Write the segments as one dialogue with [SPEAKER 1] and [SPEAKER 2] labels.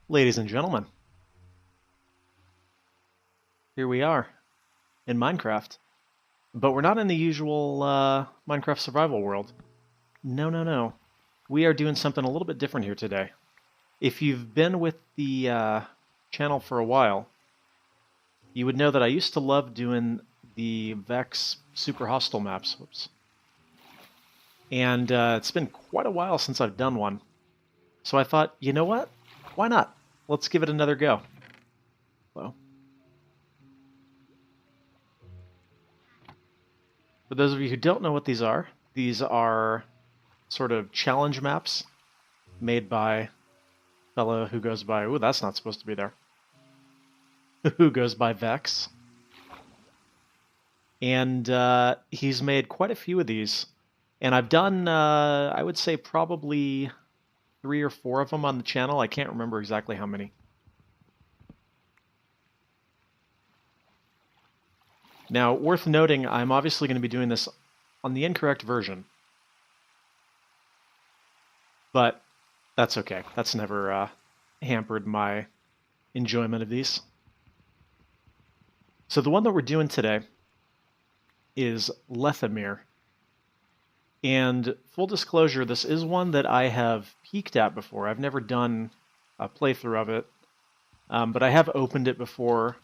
[SPEAKER 1] Ladies and gentlemen, here we are in Minecraft. But we're not in the usual Minecraft survival world. No, no, no. We are doing something a little bit different here today. If you've been with the channel for a while, you would know that I used to love doing the Vechs super hostile maps. Whoops. And it's been quite a while since I've done one. So I thought, you know what? Why not? Let's give it another go. Hello. For those of you who don't know what these are sort of challenge maps made by a fellow who goes by, ooh, that's not supposed to be there, who goes by Vechs. And he's made quite a few of these. And I've done, I would say, probably 3 or 4 of them on the channel. I can't remember exactly how many. Now, worth noting, I'm obviously going to be doing this on the incorrect version. But that's okay. That's never hampered my enjoyment of these. So the one that we're doing today is Lethamyr. And full disclosure, this is one that I have peeked at before. I've never done a playthrough of it, but I have opened it before.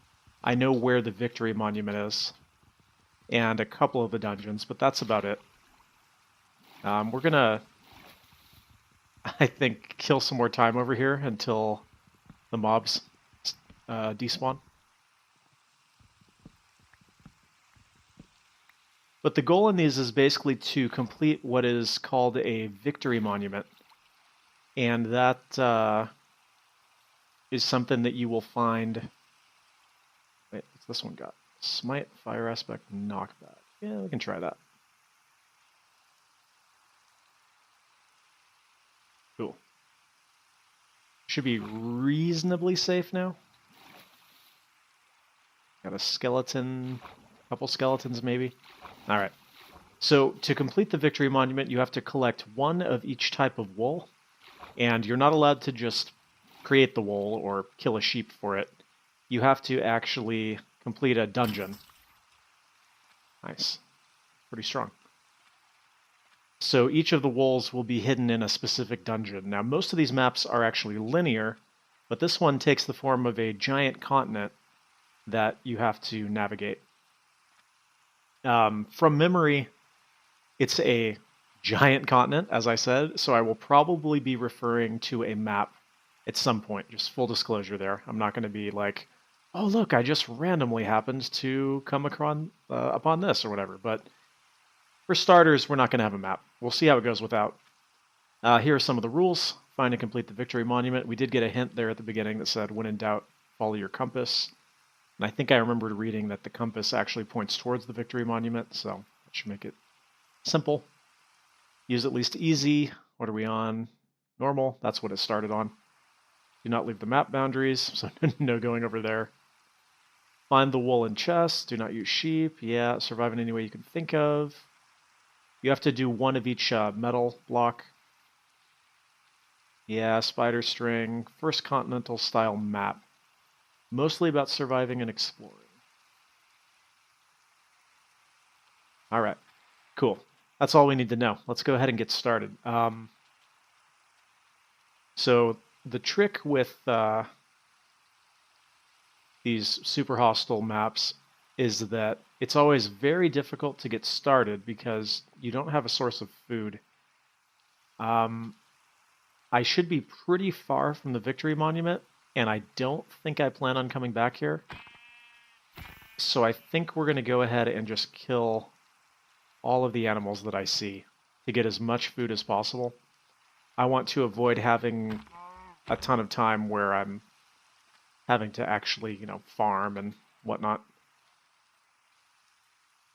[SPEAKER 1] I know where the Victory Monument is, and a couple of the dungeons, but that's about it. We're gonna, I think, kill some more time over here until the mobs despawn. But the goal in these is basically to complete what is called a Victory Monument. And that is something that you will find... Wait, what's this one got? Smite, Fire Aspect, Knockback. Yeah, we can try that. Cool. Should be reasonably safe now. Got a skeleton, a couple skeletons maybe. All right. So to complete the Victory Monument, you have to collect 1 of each type of wool, and you're not allowed to just create the wool or kill a sheep for it. You have to actually complete a dungeon. Nice. Pretty strong. So each of the wools will be hidden in a specific dungeon. Now, most of these maps are actually linear, but this one takes the form of a giant continent that you have to navigate. From memory, it's a giant continent, as I said, so I will probably be referring to a map at some point. Just full disclosure there. I'm not going to be like, oh, look, I just randomly happened to come upon this or whatever. But for starters, we're not going to have a map. We'll see how it goes without. Here are some of the rules. Find and complete the Victory Monument. We did get a hint there at the beginning that said, when in doubt, follow your compass. And I think I remembered reading that the compass actually points towards the Victory Monument, so that should make it simple. Use at least easy. What are we on? Normal. That's what it started on. Do not leave the map boundaries, so no going over there. Find the woolen chest. Do not use sheep. Yeah, survive in any way you can think of. You have to do 1 of each metal block. Yeah, spider string. First continental style map. Mostly about surviving and exploring. All right, cool. That's all we need to know. Let's go ahead and get started. So the trick with these super hostile maps is that it's always very difficult to get started because you don't have a source of food. I should be pretty far from the Victory Monument, and I don't think I plan on coming back here. So I think we're going to go ahead and just kill all of the animals that I see to get as much food as possible. I want to avoid having a ton of time where I'm having to actually, farm and whatnot.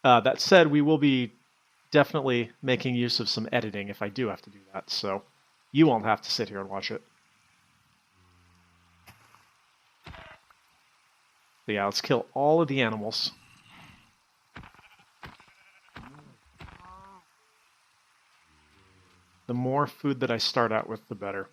[SPEAKER 1] That said, we will be definitely making use of some editing if I do have to do that, so you won't have to sit here and watch it. So yeah, let's kill all of the animals. The more food that I start out with, the better.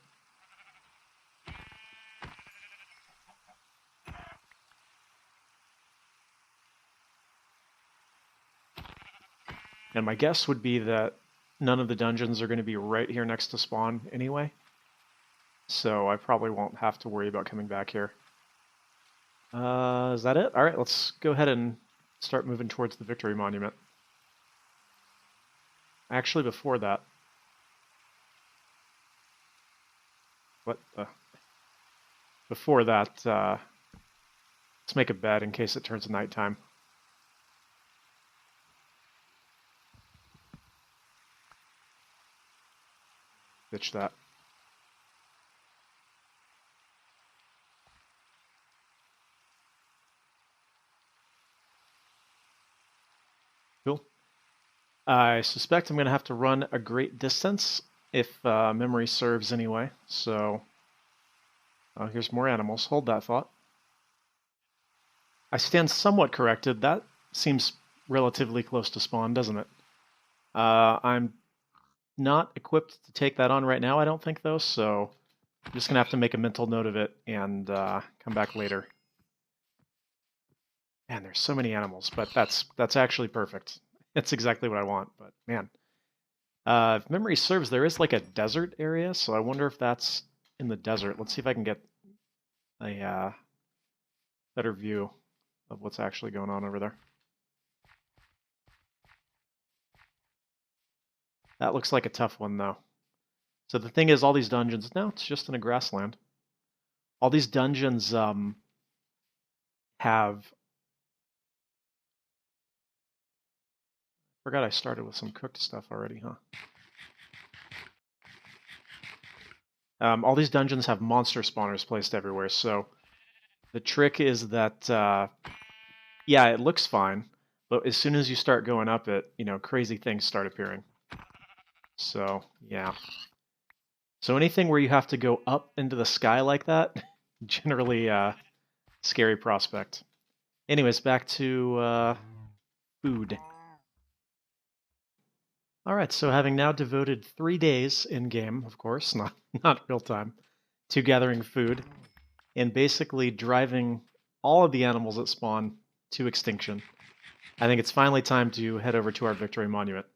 [SPEAKER 1] And my guess would be that none of the dungeons are going to be right here next to spawn anyway. So I probably won't have to worry about coming back here. Is that it? All right, let's go ahead and start moving towards the Victory Monument. Actually, before that... What the... Before that, let's make a bed in case it turns nighttime. Ditch that. Cool. I suspect I'm going to have to run a great distance if memory serves anyway. So, here's more animals. Hold that thought. I stand somewhat corrected. That seems relatively close to spawn, doesn't it? I'm not equipped to take that on right now, I don't think, though, so I'm just going to have to make a mental note of it and come back later. Man, there's so many animals, but that's actually perfect. That's exactly what I want, but man. If memory serves, there is like a desert area, so I wonder if that's in the desert. Let's see if I can get a better view of what's actually going on over there. That looks like a tough one, though. So the thing is, all these dungeons... No, it's just in a grassland. All these dungeons have... Forgot I started with some cooked stuff already, huh? All these dungeons have monster spawners placed everywhere, so the trick is that, yeah, it looks fine, but as soon as you start going up it, crazy things start appearing. So, yeah. So anything where you have to go up into the sky like that, generally scary prospect. Anyways, back to food. All right, so having now devoted 3 days in-game, of course, not real time, to gathering food, and basically driving all of the animals that spawn to extinction, I think it's finally time to head over to our Victory Monument.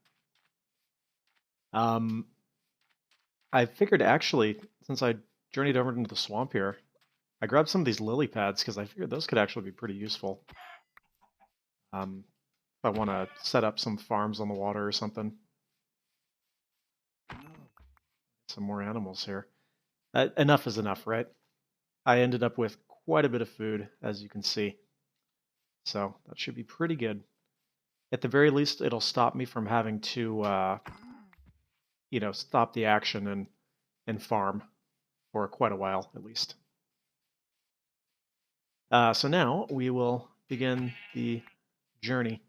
[SPEAKER 1] I figured actually, since I journeyed over into the swamp here, I grabbed some of these lily pads because I figured those could actually be pretty useful. If I want to set up some farms on the water or something. Some more animals here. Enough is enough, right? I ended up with quite a bit of food, as you can see. So that should be pretty good. At the very least, it'll stop me from having to, stop the action and farm for quite a while, at least. So now we will begin the journey.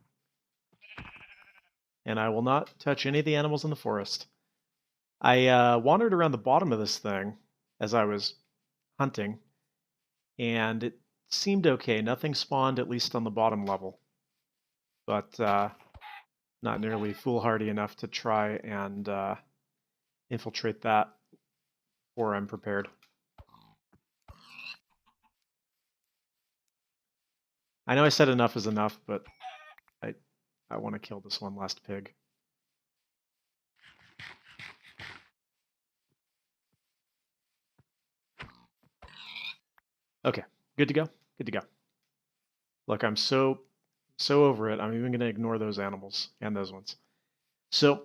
[SPEAKER 1] And I will not touch any of the animals in the forest. I wandered around the bottom of this thing as I was hunting, and it seemed okay. Nothing spawned, at least on the bottom level. But not nearly foolhardy enough to try and infiltrate that before I'm prepared. I know I said enough is enough, but I want to kill this one last pig. Okay, good to go. Good to go. Look, I'm so over it. I'm even going to ignore those animals and those ones. So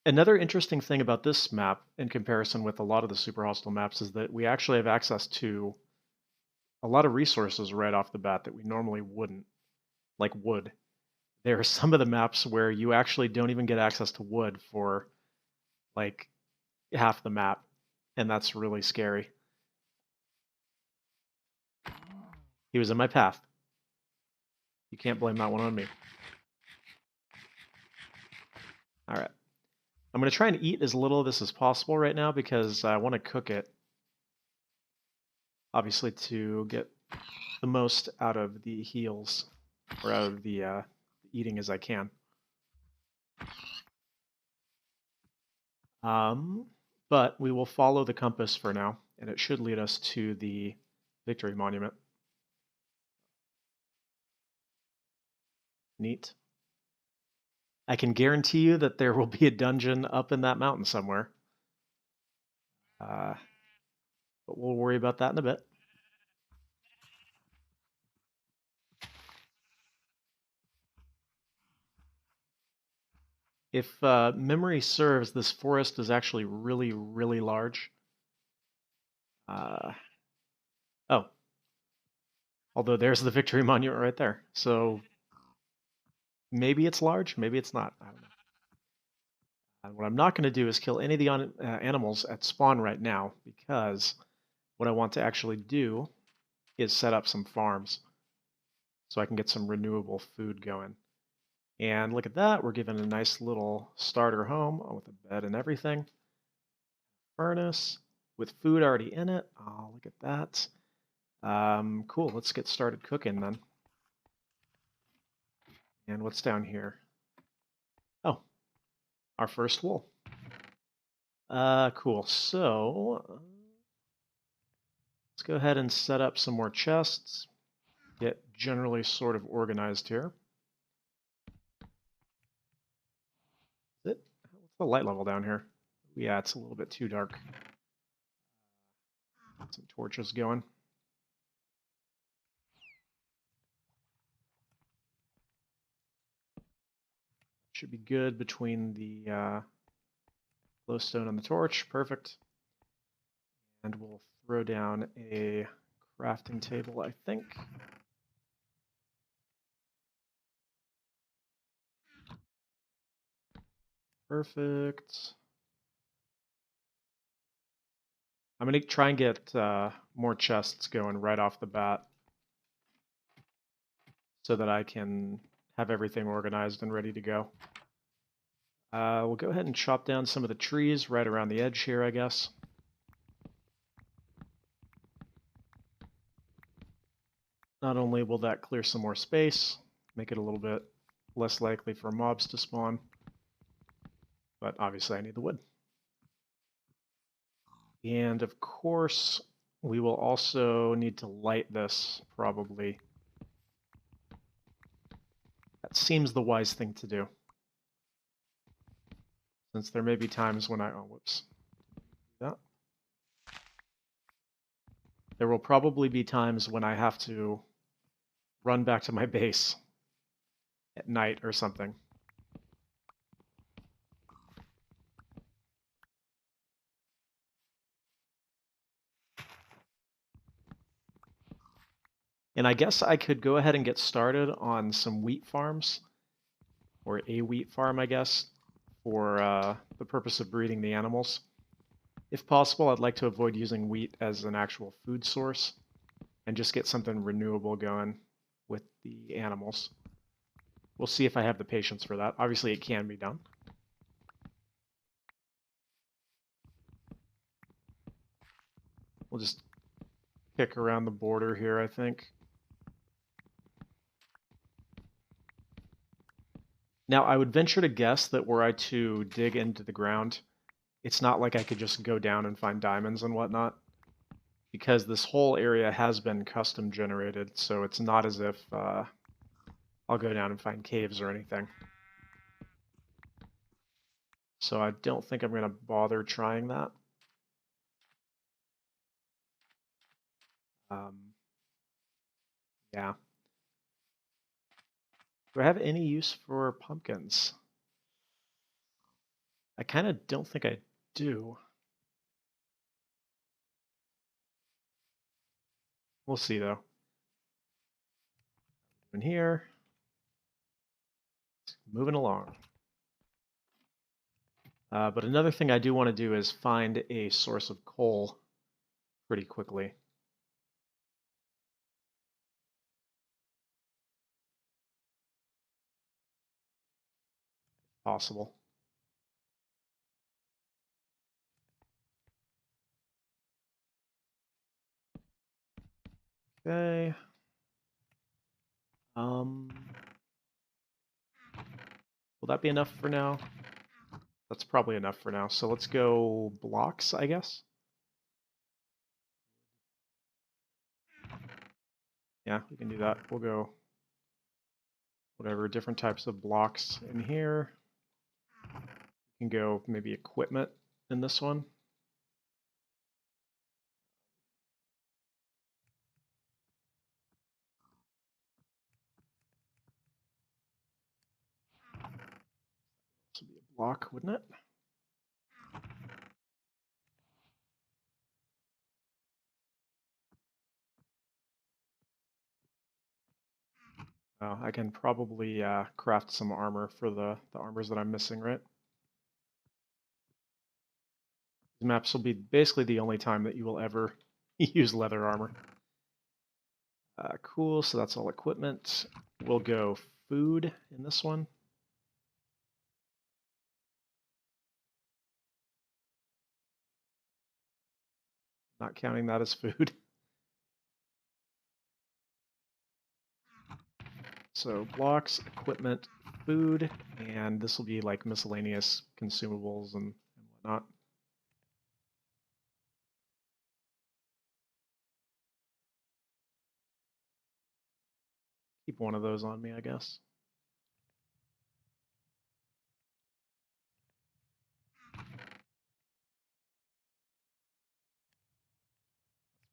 [SPEAKER 1] another interesting thing about this map in comparison with a lot of the super hostile maps is that we actually have access to a lot of resources right off the bat that we normally wouldn't, like wood. There are some of the maps where you actually don't even get access to wood for like half the map, and that's really scary. He was in my path. You can't blame that one on me. All right. I'm going to try and eat as little of this as possible right now because I want to cook it, obviously, to get the most out of the heals, or out of the eating as I can. But we will follow the compass for now, and it should lead us to the Victory Monument. Neat. I can guarantee you that there will be a dungeon up in that mountain somewhere. But we'll worry about that in a bit. If memory serves, this forest is actually really, really large. Oh, although there's the victory monument right there. So maybe it's large, maybe it's not. I don't know. And what I'm not going to do is kill any of the animals at spawn right now, because what I want to actually do is set up some farms so I can get some renewable food going. And look at that, we're given a nice little starter home with a bed and everything. Furnace with food already in it. Oh, look at that. Cool, let's get started cooking then. And what's down here? Oh, our first wool. Cool. So let's go ahead and set up some more chests. Get generally sort of organized here. What's the light level down here? Yeah, it's a little bit too dark. Some torches going. Should be good between the glowstone and the torch. Perfect. And we'll throw down a crafting table, I think. Perfect. I'm going to try and get more chests going right off the bat so that I can have everything organized and ready to go. We'll go ahead and chop down some of the trees right around the edge here, I guess. Not only will that clear some more space, make it a little bit less likely for mobs to spawn, but obviously I need the wood. And of course, we will also need to light this, probably. That seems the wise thing to do. Since there may be times when I... Oh, whoops. That. There will probably be times when I have to run back to my base at night or something. And I guess I could go ahead and get started on some wheat farms, or a wheat farm, I guess, for the purpose of breeding the animals. If possible, I'd like to avoid using wheat as an actual food source and just get something renewable going with the animals. We'll see if I have the patience for that. Obviously, it can be done. We'll just kick around the border here, I think. Now, I would venture to guess that were I to dig into the ground, it's not like I could just go down and find diamonds and whatnot, because this whole area has been custom generated, so it's not as if I'll go down and find caves or anything. So I don't think I'm going to bother trying that. Yeah. Do I have any use for pumpkins? I kind of don't think I do. We'll see, though. In here. Moving along. But another thing I do want to do is find a source of coal pretty quickly. Possible. Okay. Will that be enough for now? That's probably enough for now. So let's go blocks, I guess. Yeah, we can do that. We'll go whatever, different types of blocks in here. Can go maybe equipment in this one. This would be a block, wouldn't it? I can probably craft some armor for the armors that I'm missing, right? These maps will be basically the only time that you will ever use leather armor. Cool, so that's all equipment. We'll go food in this one. Not counting that as food. So blocks, equipment, food, and this will be like miscellaneous consumables and whatnot. Keep one of those on me, I guess.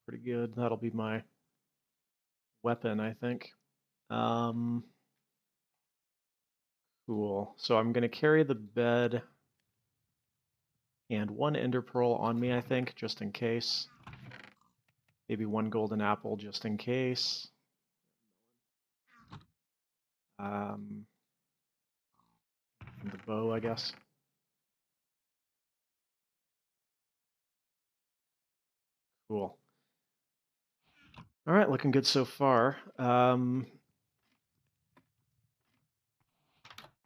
[SPEAKER 1] Pretty good. That'll be my weapon, I think. Cool. So I'm going to carry the bed and one ender pearl on me, I think, just in case. Maybe one golden apple just in case. And the bow, I guess. Cool. All right, looking good so far.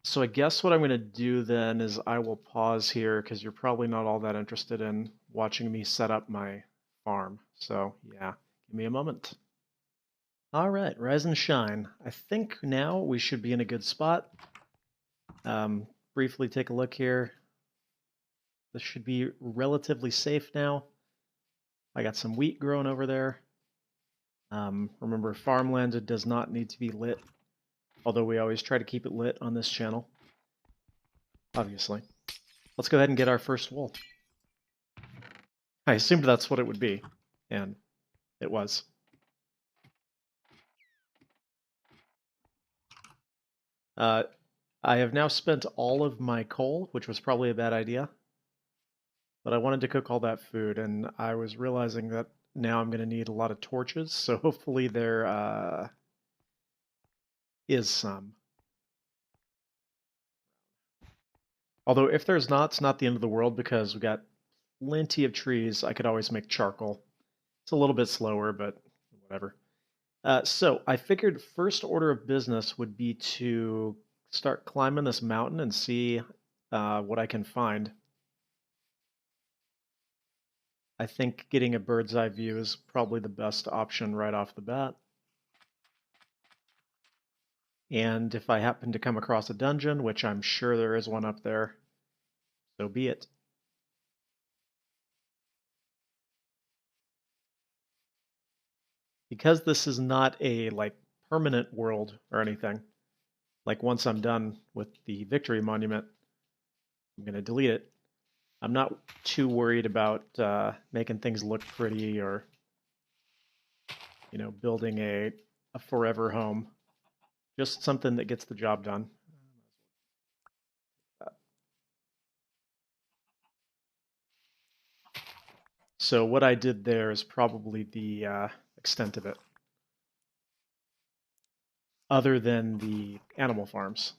[SPEAKER 1] So I guess what I'm going to do then is I will pause here because you're probably not all that interested in watching me set up my farm. So yeah, give me a moment. All right, rise and shine. I think now we should be in a good spot. Briefly take a look here. This should be relatively safe now. I got some wheat growing over there. Remember, farmland does not need to be lit, although we always try to keep it lit on this channel, obviously. Let's go ahead and get our first wool. I assumed that's what it would be, and it was. I have now spent all of my coal, which was probably a bad idea. But I wanted to cook all that food, and I was realizing that now I'm going to need a lot of torches, so hopefully there is some. Although if there's not, it's not the end of the world because we got plenty of trees. I could always make charcoal. It's a little bit slower, but whatever. So I figured first order of business would be to start climbing this mountain and see what I can find. I think getting a bird's eye view is probably the best option right off the bat. And if I happen to come across a dungeon, which I'm sure there is one up there, so be it. Because this is not a like permanent world or anything, like once I'm done with the Victory Monument, I'm going to delete it. I'm not too worried about making things look pretty or, you know, building a forever home. Just something that gets the job done. So what I did there is probably the extent of it, other than the animal farms,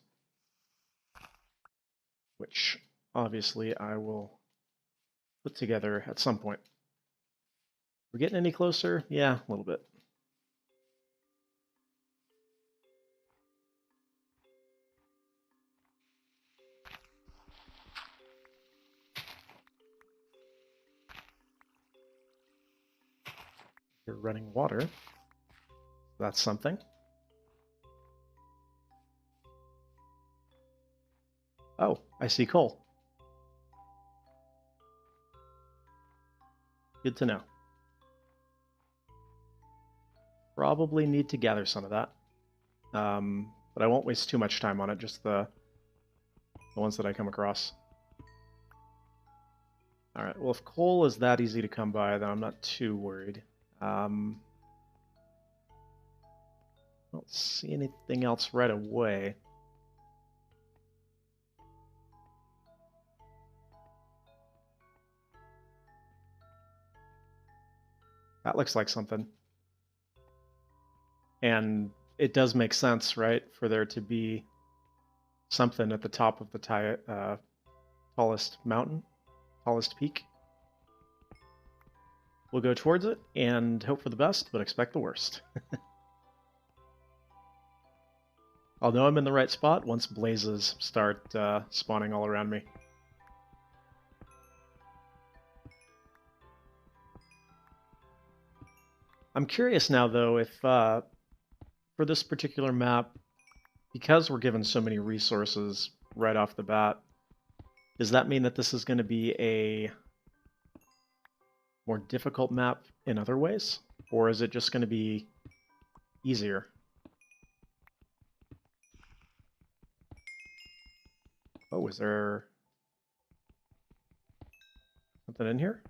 [SPEAKER 1] which obviously I will put together at some point. We're getting any closer? Yeah, a little bit. You're running water. That's something. Oh, I see coal. Good to know. Probably need to gather some of that. But I won't waste too much time on it, just the ones that I come across. All right. Well, if coal is that easy to come by, then I'm not too worried. I don't see anything else right away. That looks like something. And it does make sense, right, for there to be something at the top of the tallest mountain, tallest peak. We'll go towards it and hope for the best, but expect the worst. I'll know I'm in the right spot once blazes start spawning all around me. I'm curious now, though, if for this particular map, because we're given so many resources right off the bat, does that mean that this is going to be a more difficult map in other ways? Or is it just going to be easier? Oh, is there something in here?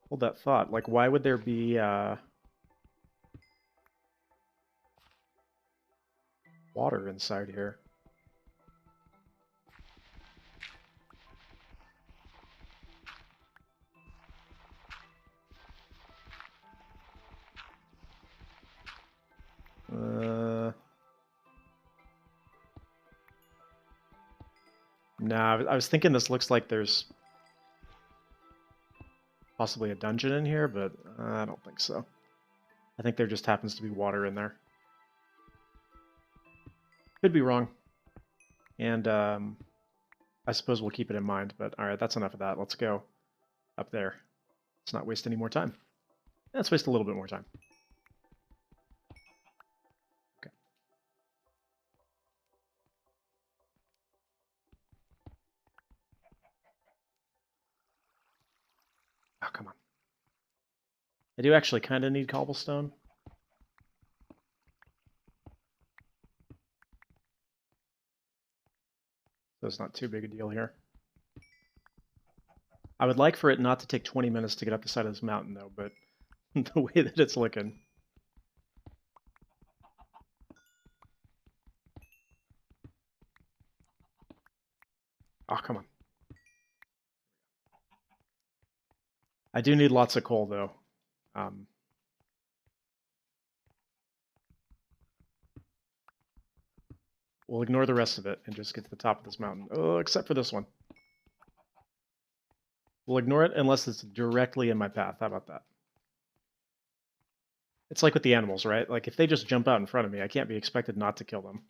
[SPEAKER 1] Hold that thought. Like, why would there be water inside here? Nah, I was thinking this looks like there's possibly a dungeon in here, but I don't think so. I think there just happens to be water in there. Could be wrong. And I suppose we'll keep it in mind, but alright, that's enough of that. Let's go up there. Let's not waste any more time. Let's waste a little bit more time. Okay. Oh, come on. I do actually kind of need cobblestone. So it's not too big a deal here. I would like for it not to take 20 minutes to get up the side of this mountain, though, but the way that it's looking. Oh, come on. I do need lots of coal, though. We'll ignore the rest of it and just get to the top of this mountain. Oh, except for this one. We'll ignore it unless it's directly in my path. How about that? It's like with the animals, right? Like, if they just jump out in front of me, I can't be expected not to kill them.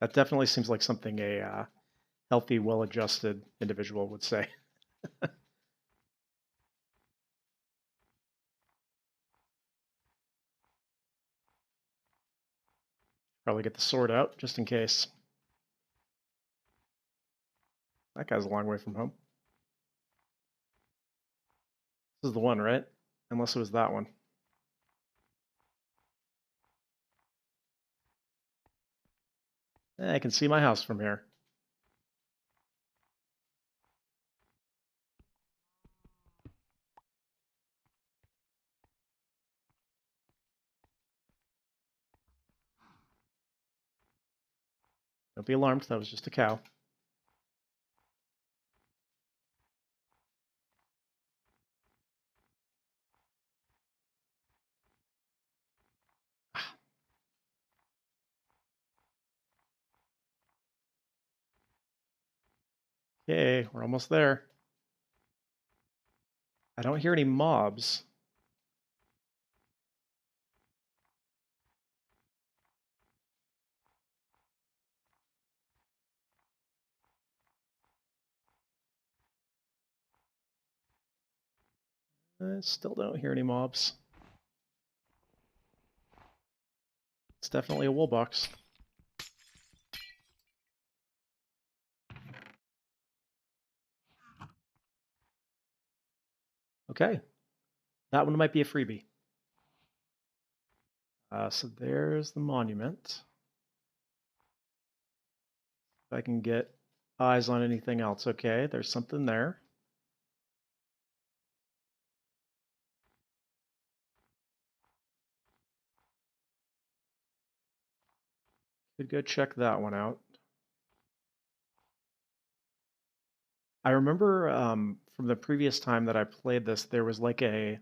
[SPEAKER 1] That definitely seems like something a healthy, well-adjusted individual would say. Probably get the sword out, just in case. That guy's a long way from home. This is the one, right? Unless it was that one. I can see my house from here. Don't be alarmed, that was just a cow. Okay, we're almost there. I don't hear any mobs. I still don't hear any mobs. It's definitely a wool box. Okay. That one might be a freebie. So there's the monument. If I can get eyes on anything else. Okay, there's something there. Could go check that one out. I remember from the previous time that I played this, there was like a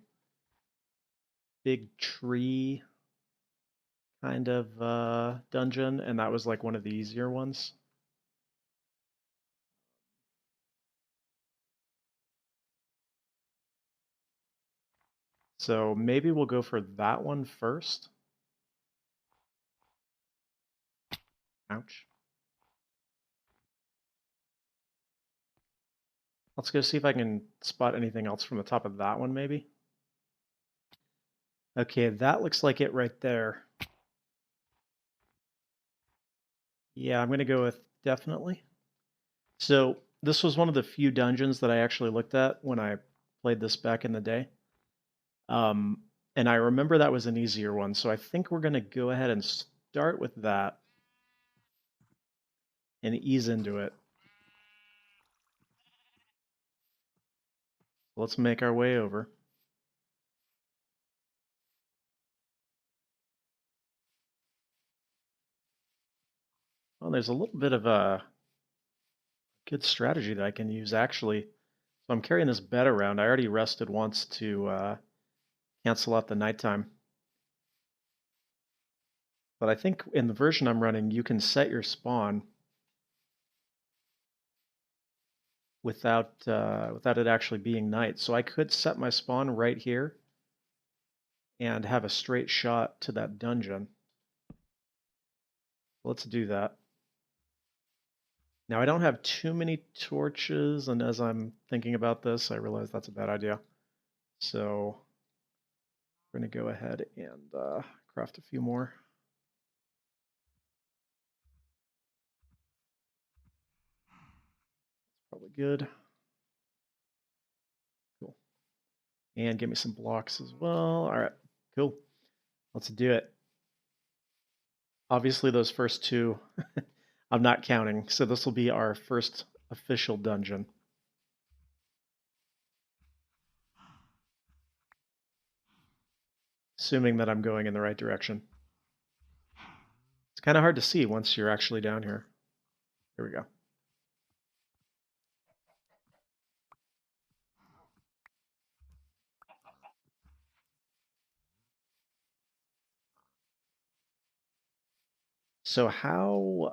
[SPEAKER 1] big tree kind of dungeon, and that was like one of the easier ones. So maybe we'll go for that one first. Ouch. Let's go see if I can spot anything else from the top of that one, maybe. Okay, that looks like it right there. Yeah, I'm going to go with definitely. So this was one of the few dungeons that I actually looked at when I played this back in the day. Um, and I remember that was an easier one, so I think we're going to go ahead and start with that and ease into it. Let's make our way over. Well, there's a little bit of a good strategy that I can use actually. So I'm carrying this bed around. I already rested once to cancel out the nighttime. But I think in the version I'm running, you can set your spawn without it actually being night. So I could set my spawn right here and have a straight shot to that dungeon. Let's do that. Now I don't have too many torches, and as I'm thinking about this, I realize that's a bad idea. So we're going to go ahead and craft a few more. Probably good. Cool. And give me some blocks as well. All right, cool. Let's do it. Obviously, those first two I'm not counting, so this will be our first official dungeon. Assuming that I'm going in the right direction. It's kind of hard to see once you're actually down here. Here we go. So how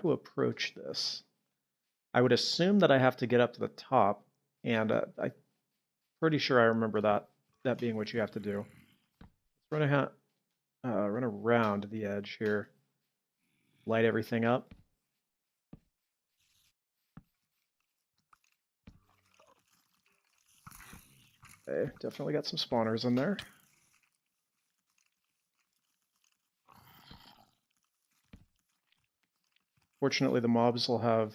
[SPEAKER 1] to approach this? I would assume that I have to get up to the top, and I'm pretty sure I remember that being what you have to do. Let's run around the edge here, light everything up. Okay, definitely got some spawners in there. Fortunately, the mobs will have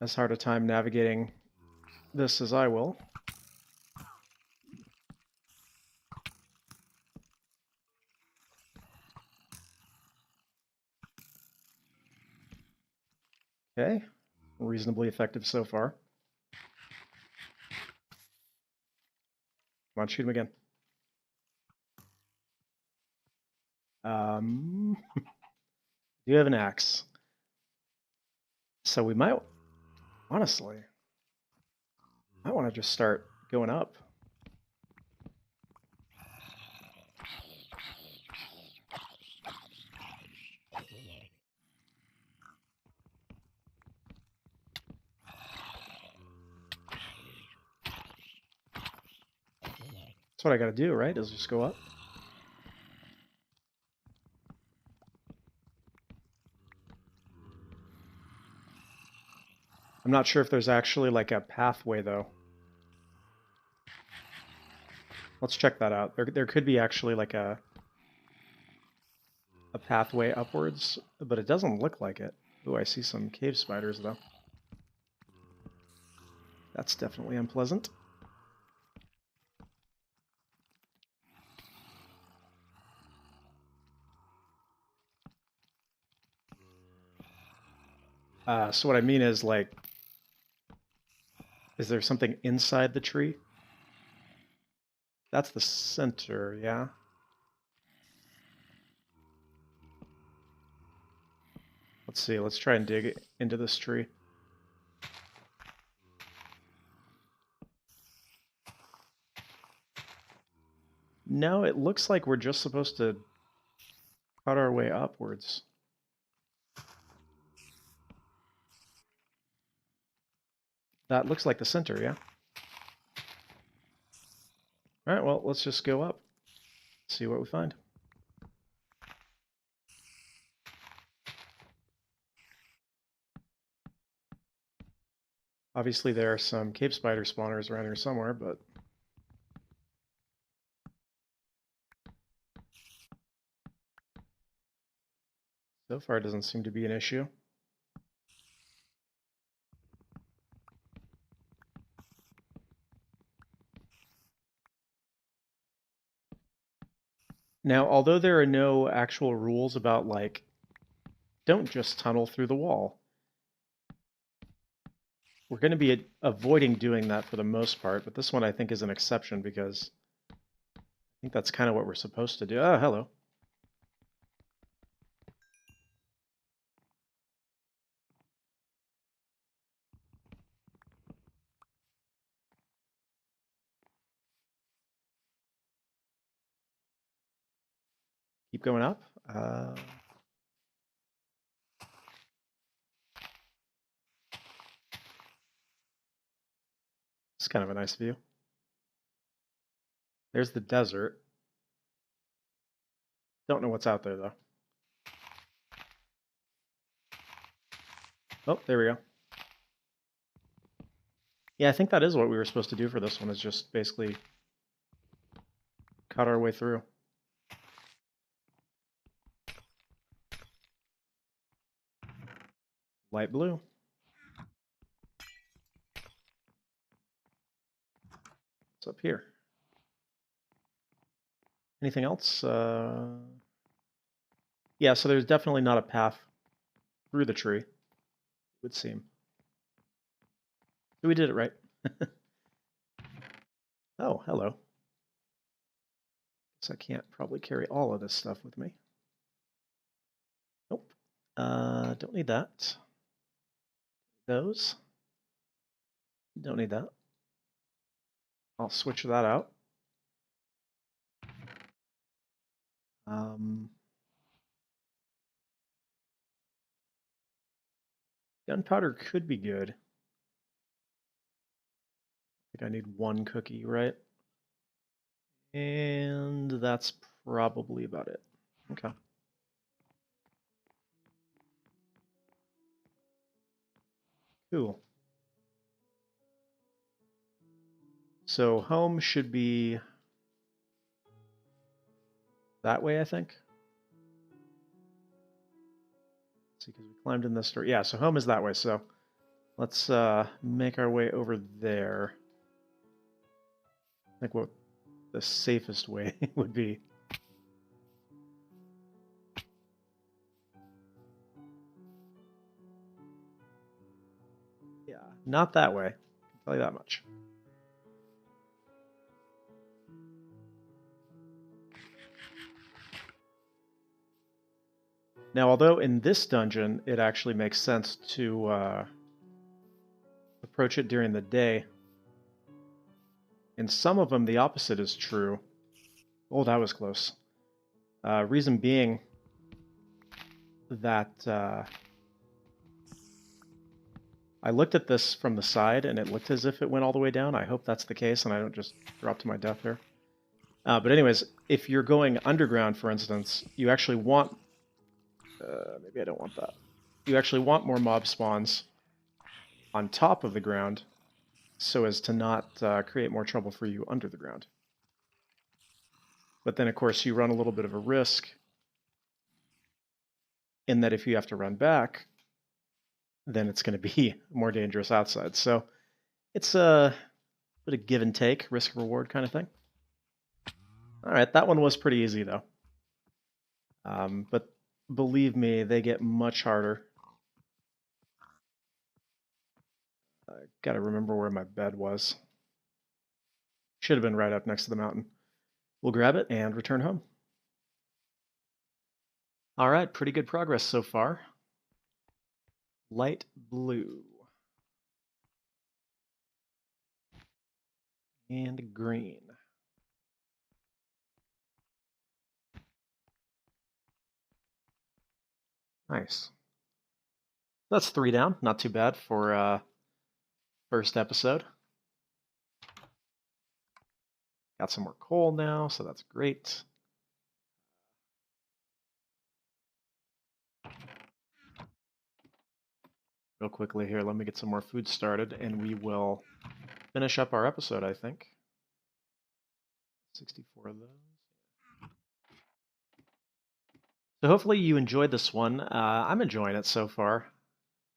[SPEAKER 1] as hard a time navigating this as I will. Okay, reasonably effective so far. Come on, shoot him again. Do you have an axe? So we might, honestly, I want to just start going up. That's what I got to do, right? Is just go up. I'm not sure if there's actually like a pathway though. Let's check that out. There could be actually like a pathway upwards, but it doesn't look like it. Oh, I see some cave spiders though. That's definitely unpleasant. So what I mean is, like, is there something inside the tree? That's the center, yeah? Let's see, let's try and dig into this tree. No, it looks like we're just supposed to cut our way upwards. That looks like the center, yeah? Alright, well, let's just go up. See what we find. Obviously there are some cave spider spawners around here somewhere, but... so far it doesn't seem to be an issue. Now, although there are no actual rules about, like, don't just tunnel through the wall, we're going to be avoiding doing that for the most part, but this one I think is an exception because I think that's kind of what we're supposed to do. Oh, hello. Keep going up. It's kind of a nice view. There's the desert. Don't know what's out there, though. Oh, there we go. Yeah, I think that is what we were supposed to do for this one, is just basically cut our way through. Light blue. What's up here? Anything else? Yeah, so there's definitely not a path through the tree, it would seem. So we did it right. Oh, hello. Guess I can't probably carry all of this stuff with me. Nope. Don't need that. Those. Don't need that. I'll switch that out. Gunpowder could be good. I think I need one cookie, right? And that's probably about it. Okay. Cool. So home should be that way, I think. Let's see, because we climbed in this door. Yeah, so home is that way. So let's make our way over there. I think what the safest way would be. Yeah, not that way. I can tell you that much. Now, although in this dungeon it actually makes sense to approach it during the day, in some of them the opposite is true. Oh, that was close. Reason being that I looked at this from the side and it looked as if it went all the way down. I hope that's the case and I don't just drop to my death there. But anyways, if you're going underground, for instance, you actually want... maybe I don't want that. You actually want more mob spawns on top of the ground so as to not create more trouble for you under the ground. But then, of course, you run a little bit of a risk in that if you have to run back, then it's going to be more dangerous outside. So it's a bit of give and take, risk reward kind of thing. All right, that one was pretty easy, though. But believe me, they get much harder. I gotta remember where my bed was. Should have been right up next to the mountain. We'll grab it and return home. All right, pretty good progress so far. Light blue. And green. Nice. That's 3 down. Not too bad for first episode. Got some more coal now, so that's great. Real quickly here, let me get some more food started, and we will finish up our episode, I think. 64 of those. So hopefully you enjoyed this one. I'm enjoying it so far.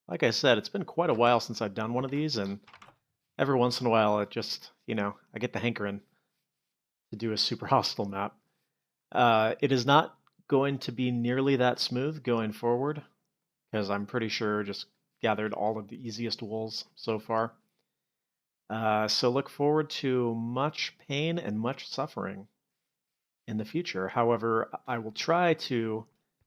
[SPEAKER 1] Like I said, it's been quite a while since I've done one of these, and every once in a while it just, I get the hankering to do a super hostile map. It is not going to be nearly that smooth going forward, because I'm pretty sure just gathered all of the easiest wools so far. So look forward to much pain and much suffering in the future. However, I will try to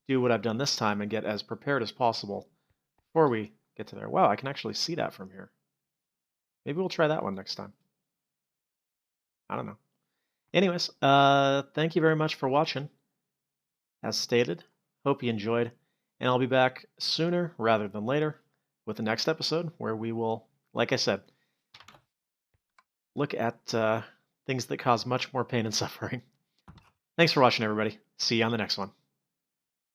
[SPEAKER 1] do what I've done this time and get as prepared as possible before we get to there. Wow, I can actually see that from here. Maybe we'll try that one next time. I don't know. Anyways, thank you very much for watching. As stated, hope you enjoyed, and I'll be back sooner rather than later with the next episode where we will, like I said, look at things that cause much more pain and suffering. Thanks for watching, everybody. See you on the next one.